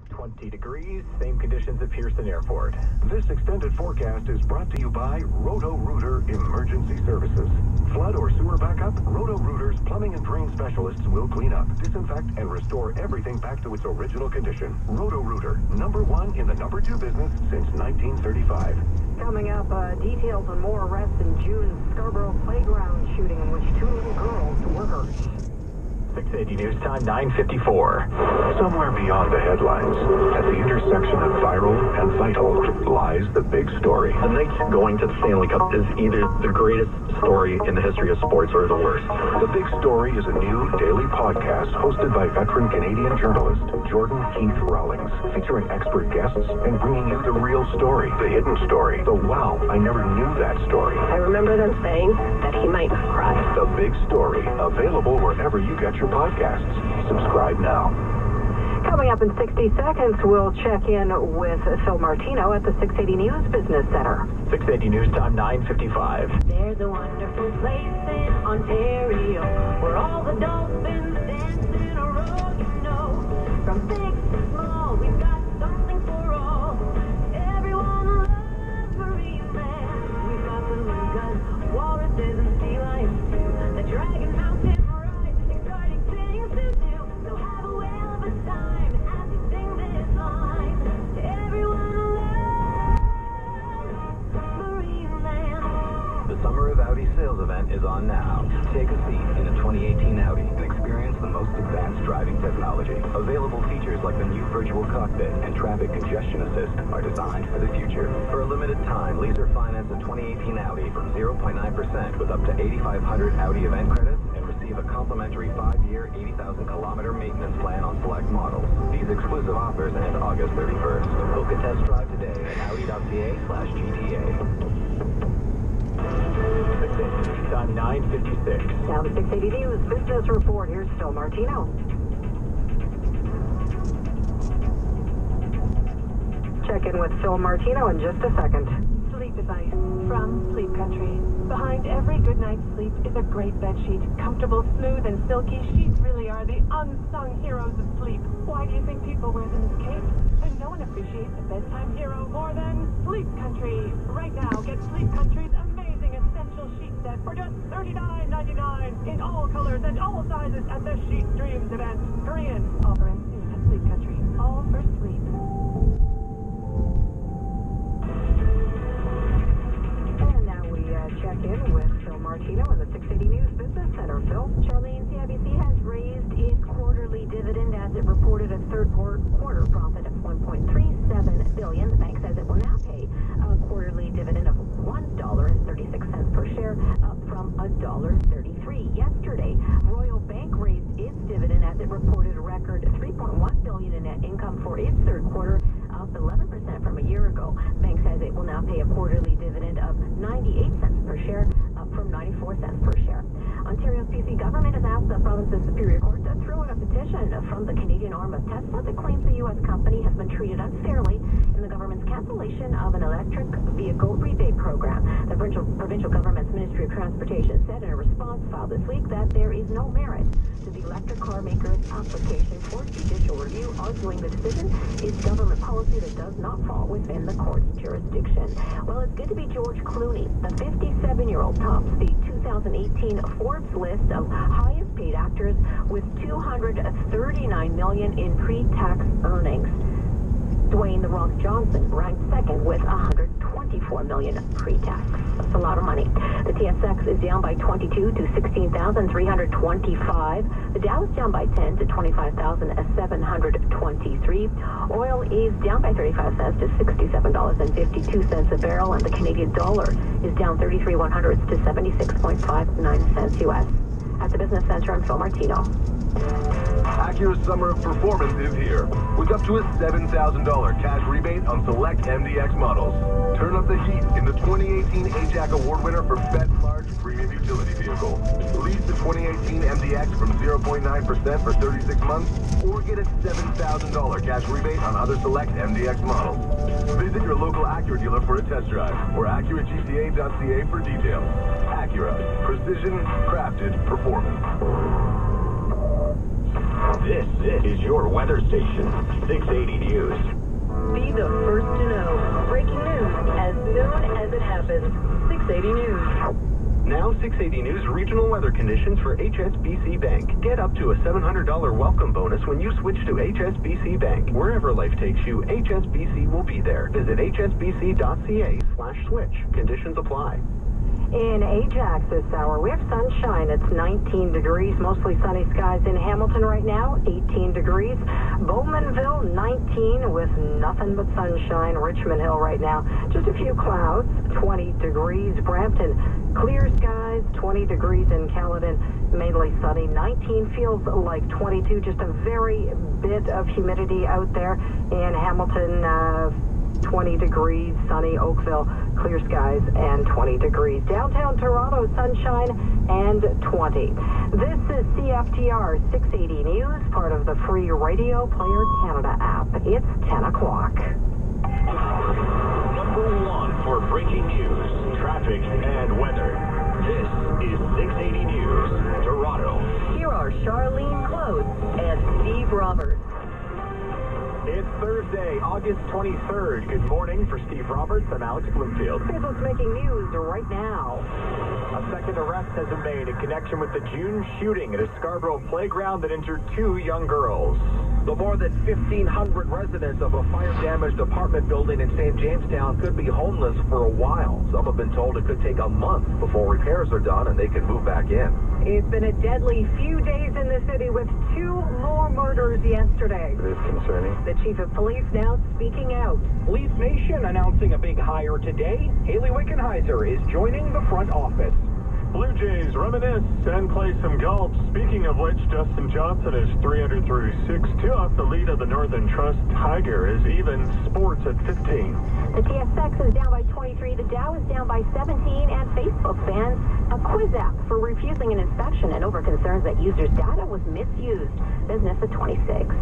20 degrees, same conditions at Pearson Airport. This extended forecast is brought to you by Roto-Rooter Emergency Services. Flood or sewer backup? Roto-Rooter's plumbing and drain specialists will clean up, disinfect, and restore everything back to its original condition. Roto-Rooter, #1 in the #2 business since 1935. Coming up, details on more arrests in June's Scarborough playground shooting in which 2 little girls were hurt. 680 News Time, 9:54. Somewhere beyond the headlines, at the intersection of viral and vital, lies the big story. The Knights going to the Stanley Cup is either the greatest story in the history of sports or the worst. The Big Story is a new daily podcast hosted by veteran Canadian journalist Jordan Keith Rawlings, featuring expert guests and bringing you the real story, the hidden story, the wow, I never knew that story. I remember them saying that he might cry. The Big Story, available wherever you get your podcasts. Subscribe now. Coming up in 60 seconds, we'll check in with Phil Martino at the 680 News Business Center. 680 News Time, 9:55. There's a wonderful place in Ontario where all the dolphins dance in a row, you know. From big to small, we've got something for all. Everyone loves Marineland. We've got belugas, walruses, and sea lions too. The Dragon Mountain ride, exciting things to do. So have a whale of a time as you sing this line. Everyone loves Marineland. The Summer of Audi sales event is on now. Take a seat in a 2018 Audi and experience the most advanced driving technology. Available features like the new virtual cockpit and traffic congestion assist are designed for the future. For a limited time, lease or finance a 2018 Audi from 0.9% with up to 8,500 Audi event credits and receive a complimentary 5-year, 80,000-kilometer maintenance plan on select models. These exclusive offers end August 31st. Book a test drive today at audi.ca/GTA. 680 Time, 9:56. Now the 680 News Business Report. Here's Phil Martino. Check in with Phil Martino in just a second. Sleep advice from Sleep Country. Behind every good night's sleep is a great bed sheet. Comfortable, smooth, and silky sheets really are the unsung heroes of sleep. Why do you think people wear them as capes? And no one appreciates a bedtime hero more than Sleep Country. Right now, get Sleep Country's amazing essential sheet set for just $39.99 in all colors and all sizes at the Sheet Dreams event. Korean, offering soon at Sleep Country. All for sleep. And now we check in with Phil Martino in the 680 News Business Center. Phil? Charlene, CIBC has raised its quarterly dividend as it reported a third quarter profit of $1.37 billion. The bank says it will now pay a quarterly dividend of $1.36 per share, up from $1.33 yesterday. Royal Bank raised its dividend as it reported a record $3.1 billion in net income for its third quarter, up 11% from a year ago. The bank says it will now pay a quarterly dividend of 98 cents per share, up from 94 cents per share. Ontario's PC government has asked the province's Superior Court to throw out a petition from the Canadian arm of Tesla that claims the U.S. company has been treated unfairly in the government's cancellation of an electric vehicle rebate program. The provincial government's Ministry of Transportation said in a response filed this week that there is no merit to the electric car maker's application for judicial review, arguing the decision is government policy that does not fall within the court's jurisdiction. Well, it's good to be George Clooney. The 57-year-old tops the 2018 Forbes list of highest paid actors with $239 million in pre-tax earnings. Dwayne "The Rock" Johnson ranked second with $124 million pre-tax. That's a lot of money. The TSX is down by 22 to 16,325. The Dow is down by 10 to 25,723. Oil is down by 35 cents to $67.52 a barrel, and the Canadian dollar is down 33/100 to 76.59 cents U.S. At the Business Center, I'm Phil Martino. Acura's Summer of Performance is here, with up to a $7,000 cash rebate on select MDX models. Turn up the heat in the 2018 AJAC Award winner for Best Large Premium Utility Vehicle. Lease the 2018 MDX from 0.9% for 36 months, or get a $7,000 cash rebate on other select MDX models. Visit your local Acura dealer for a test drive, or AcuraGTA.ca for details. Acura. Precision, crafted, performance. This is your weather station, 680 Be the first to know. Breaking news as soon as it happens. 680 News. Now 680 News regional weather conditions for HSBC Bank. Get up to a $700 welcome bonus when you switch to HSBC Bank. Wherever life takes you, HSBC will be there. Visit hsbc.ca/switch. Conditions apply. In Ajax this hour, we have sunshine. It's 19 degrees, mostly sunny skies in Hamilton right now, 18 degrees. Bowmanville, 19 with nothing but sunshine. Richmond Hill right now, just a few clouds, 20 degrees. Brampton, clear skies, 20 degrees in Caledon, mainly sunny. 19 feels like 22, just a very bit of humidity out there. In Hamilton, 20 degrees, sunny. Oakville, clear skies and 20 degrees. Downtown Toronto, sunshine and 20. This is CFTR 680 News, part of the free Radio Player Canada app. It's 10 o'clock. Number one for breaking news, traffic, and weather. This is 680 News, Toronto. Here are Charlene Close and Steve Roberts. It's Thursday, August 23rd. Good morning. For Steve Roberts, I'm Alex Bloomfield. Here's what's making news right now. A second arrest has been made in connection with the June shooting at a Scarborough playground that injured 2 young girls. The more than 1,500 residents of a fire-damaged apartment building in St. Jamestown could be homeless for a while. Some have been told it could take a month before repairs are done and they can move back in. It's been a deadly few days in the city with 2 more murders yesterday. It is concerning. The chief of police now speaking out. Police Nation announcing a big hire today. Haley Wickenheiser is joining the front office. Blue Jays reminisce and play some golf. Speaking of which, Justin Johnson is 300 through 6-2 off the lead of the Northern Trust. Tiger is even sports at 15. The TSX is down by 23, the Dow is down by 17, and Facebook bans a quiz app for refusing an inspection and over concerns that users' data was misused. Business at 26.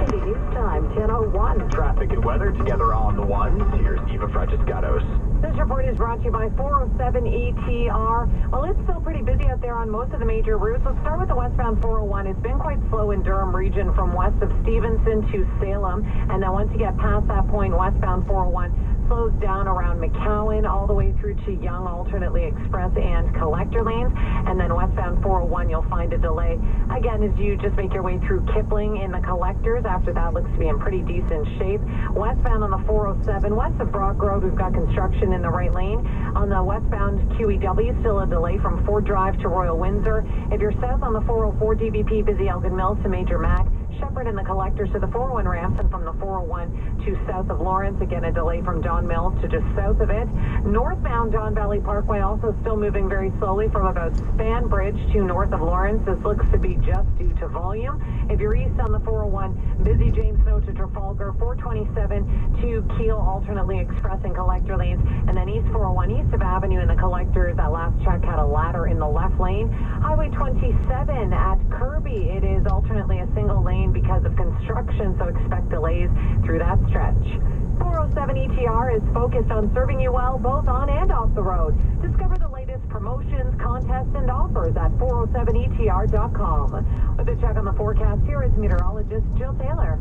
City News Time, 10:01. Traffic and weather together on the one. Here's Eva Francescatos. This report is brought to you by 407 ETR. Well, it's still pretty busy out there on most of the major routes. Let's start with the westbound 401. It's been quite slow in Durham region from west of Stevenson to Salem. And then once you get past that point, westbound 401 slows down around McCowan all the way through to Yonge, alternately express and collector lanes. And then westbound 401, you'll find a delay. Again, as you just make your way through Kipling in the collectors. After that, looks to be in pretty decent shape. Westbound on the 407, west of Brock Road, we've got construction in the right lane. On the westbound QEW, still a delay from Ford Drive to Royal Windsor. If you're south on the 404 DBP, busy Elgin Mills to Major Mac. Shepherd and the collectors to the 401 ramps, and from the 401 to south of Lawrence, again a delay from Don Mills to just south of it. Northbound Don Valley Parkway also still moving very slowly from about Span Bridge to north of Lawrence. This looks to be just due to volume. If you're east on the 401, busy James Snow to Trafalgar, 427 to Kiel, alternately expressing collector lanes, and then east 401 east of Avenue in the collectors. That last check had a ladder in the left lane. Highway 27 at Kirby, it is alternately a single lane because of construction, so expect delays through that stretch. 407 ETR is focused on serving you well both on and off the road. Discover the latest promotions, contests, and offers at 407etr.com. With a check on the forecast, here is meteorologist Jill Taylor.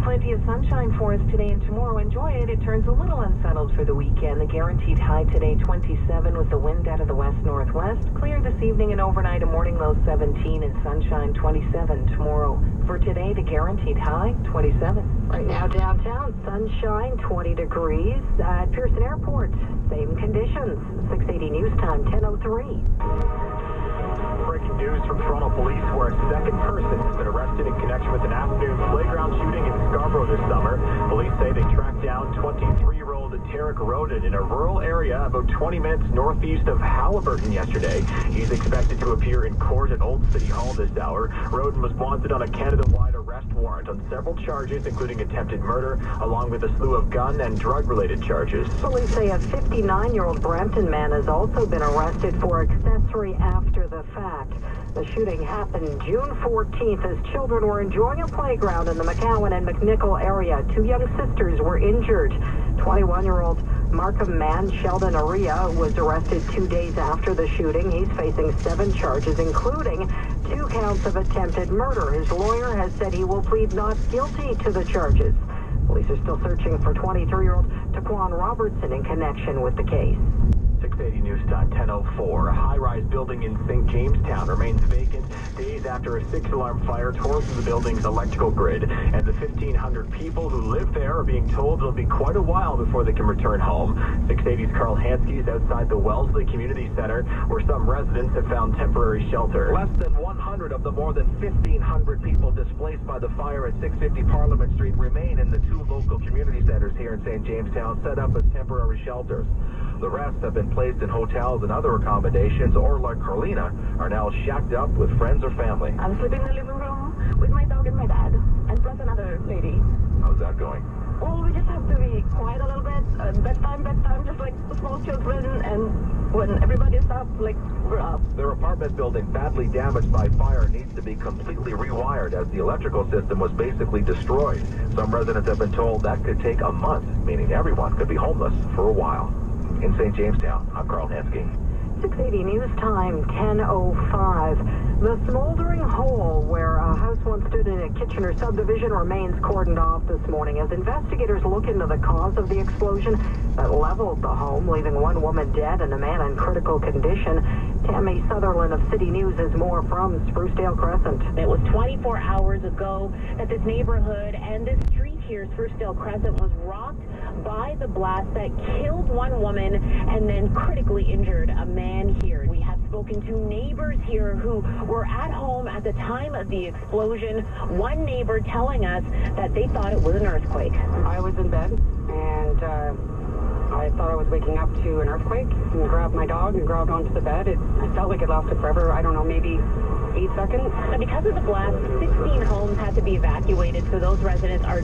Plenty of sunshine for us today and tomorrow. Enjoy it. It turns a little unsettled for the weekend. The guaranteed high today, 27, with the wind out of the west-northwest. Clear this evening and overnight, a morning low 17 and sunshine 27 tomorrow. For today, the guaranteed high, 27. Right now downtown, sunshine, 20 degrees. At Pearson Airport, same conditions. 680 News Time, 10:03. Breaking news from Toronto Police, where a second person has been arrested in connection with an afternoon playground shooting in Scarborough this summer. Police say they tracked down 23-year-old Tarek Roden in a rural area about 20 minutes northeast of Halliburton yesterday. He's expected to appear in court at Old City Hall this hour. Roden was wanted on a Canada-wide arrest warrant on several charges, including attempted murder, along with a slew of gun and drug-related charges. Police say a 59-year-old Brampton man has also been arrested for accessory after the fact. The shooting happened June 14th as children were enjoying a playground in the McCowan and McNichol area. 2 young sisters were injured. 21-year-old Markham man Sheldon Aria was arrested 2 days after the shooting. He's facing 7 charges, including 2 counts of attempted murder. His lawyer has said he will plead not guilty to the charges. Police are still searching for 23-year-old Taquan Robertson in connection with the case. 680 News Time, 10:04. A high-rise building in St. Jamestown remains vacant days after a 6-alarm fire tore through the building's electrical grid. And the 1,500 people who live there are being told it'll be quite a while before they can return home. 680's Carl Hansky is outside the Wellesley Community Center, where some residents have found temporary shelter. Less than 100 of the more than 1,500 people displaced by the fire at 650 Parliament Street remain in the 2 local community centers here in St. Jamestown, set up as temporary shelters. The rest have been placed in hotels and other accommodations, or like Carlina, are now shacked up with friends or family. I'm sleeping in the living room with my dog and my dad, and plus another lady. How's that going? Well, we just have to be quiet a little bit. Bedtime, just like small children, and when everybody's up, like, we're up. Their apartment building, badly damaged by fire, needs to be completely rewired as the electrical system was basically destroyed. Some residents have been told that could take a month, meaning everyone could be homeless for a while. In St. Jamestown, I'm Carl Hansky. 680 News Time, 10:05. The smoldering hole where a house once stood in a Kitchener subdivision remains cordoned off this morning as investigators look into the cause of the explosion that leveled the home, leaving one woman dead and a man in critical condition. Tammy Sutherland of City News has more from Sprucedale Crescent. It was 24 hours ago that this neighborhood and this street here, Sprucedale Crescent, was rocked by the blast that killed one woman and then critically injured a man here. We have spoken to neighbors here who were at home at the time of the explosion. One neighbor telling us that they thought it was an earthquake. I was in bed, and I thought I was waking up to an earthquake, and grabbed my dog and grabbed onto the bed. I felt like it lasted forever. I don't know, maybe 8 seconds. Now, because of the blast, 16 homes had to be evacuated, so those residents are